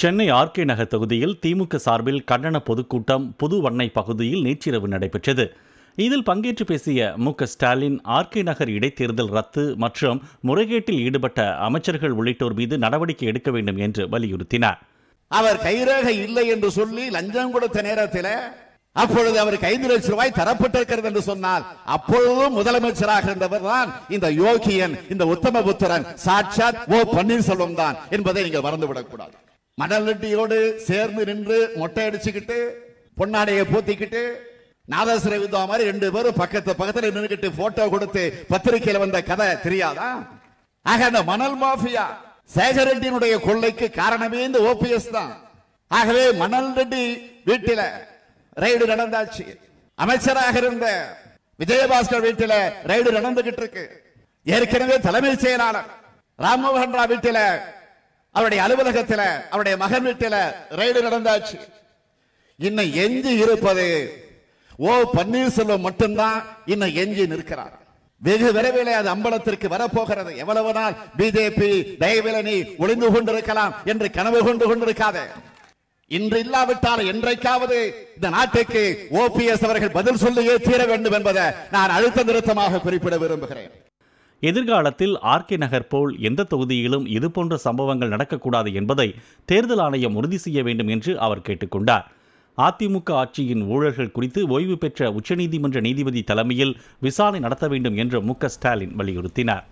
Chennai RK நகர் தொகுதியில் திமுக சார்பில் கண்டன பொதுக்கூட்டம் புதுவண்ணை பகுதியில் நேற்றிரவு நடைபெற்றது. இதில் பங்கேற்று பேசிய மு.க.ஸ்டாலின் ஆர்கே நகர் இடைத்தேர்தல் ரத்து மற்றும் முறைகேட்டில் ஈடுபட்ட அமைச்சர்கள் உள்ளிட்டோர் மீது நடவடிக்கை எடுக்க வேண்டும் என்று வலியுறுத்தினார். அவர் கைரேகை இல்லை என்று சொல்லி லஞ்சம் கொடுத்த நேரத்தில் அப்பொழுது அவருக்கு 5 லட்சம் ரூபாய் தரப்பட்டிருக்கிறது என்று சொன்னால் அப்பொழுதும் முதலமைச்சராக இருந்தவர் தான் இந்த யோகியன், இந்த உத்தமபுத்திரன் சாட்சாத் ஓ பன்னீர்செல்வம் தான் என்பதை நீங்கள் மறந்துவிடக் கூடாது. மணல் ரெட்டியோடு சேர்ந்து நின்று மொட்டை அடிச்சுக்கிட்டு பொன்னாடையை போத்திக்கிட்டு நாதஸ்வர வித்வா மாதிரி 2 பேரும் பக்கத்துல நின்றுகிட்டு போட்டோ கொடுத்து பத்திரிகையில வந்த கதை தெரியாதா? ஆக அந்த மணல் மாஃபியா சேகர் ரெட்டியினுடைய கொள்ளைக்கு காரணமே இந்த ஓபிஎஸ் தான். ஆகவே மணல் ரெட்டி வீட்டில ரைடு நடந்தாச்சு. அமைச்சராக இருந்த விஜயபாஸ்கர் வீட்டில ரைடு நடந்துகிட்டு இருக்கு. ஏற்கனவே தலைமைச் செயலாளர் ராம்மோகன் ராவ் வீட்டில, அவருடைய அலுவலகத்தில், அவருடைய மகன் வீட்டில ரைடு நடந்தாச்சு. இன்னும் எஞ்சி இருப்பது ஓ பன்னீர்செல்வம் மட்டும்தான் இன்னும் எஞ்சி நிற்கிறார். வெகு விரைவில் அது அம்பலத்திற்கு வரப்போகிறது. எவ்வளவு நாள் பிஜேபி தயவில் நீ ஒளிந்து கொண்டிருக்கலாம் என்று கனவு கொண்டிருக்காத. இன்று இல்லாவிட்டால் என்றைக்காவது இந்த நாட்டுக்கு ஓபிஎஸ் அவர்கள் பதில் சொல்லியே தீர வேண்டும் என்பதை நான் அழுத்த நிறுத்தமாக குறிப்பிட விரும்புகிறேன். எதிர்காலத்தில் ஆர்கே நகர் போல் எந்த தொகுதியிலும் இதுபோன்ற சம்பவங்கள் நடக்கக்கூடாது என்பதை தேர்தல் ஆணையம் உறுதி செய்ய வேண்டும் என்று அவர் கேட்டுக்கொண்டார். அதிமுக ஆட்சியின் ஊழல்கள் குறித்து ஓய்வு பெற்ற உச்சநீதிமன்ற நீதிபதி தலைமையில் விசாரணை நடத்த வேண்டும் என்று மு.க.ஸ்டாலின் வலியுறுத்தினார்.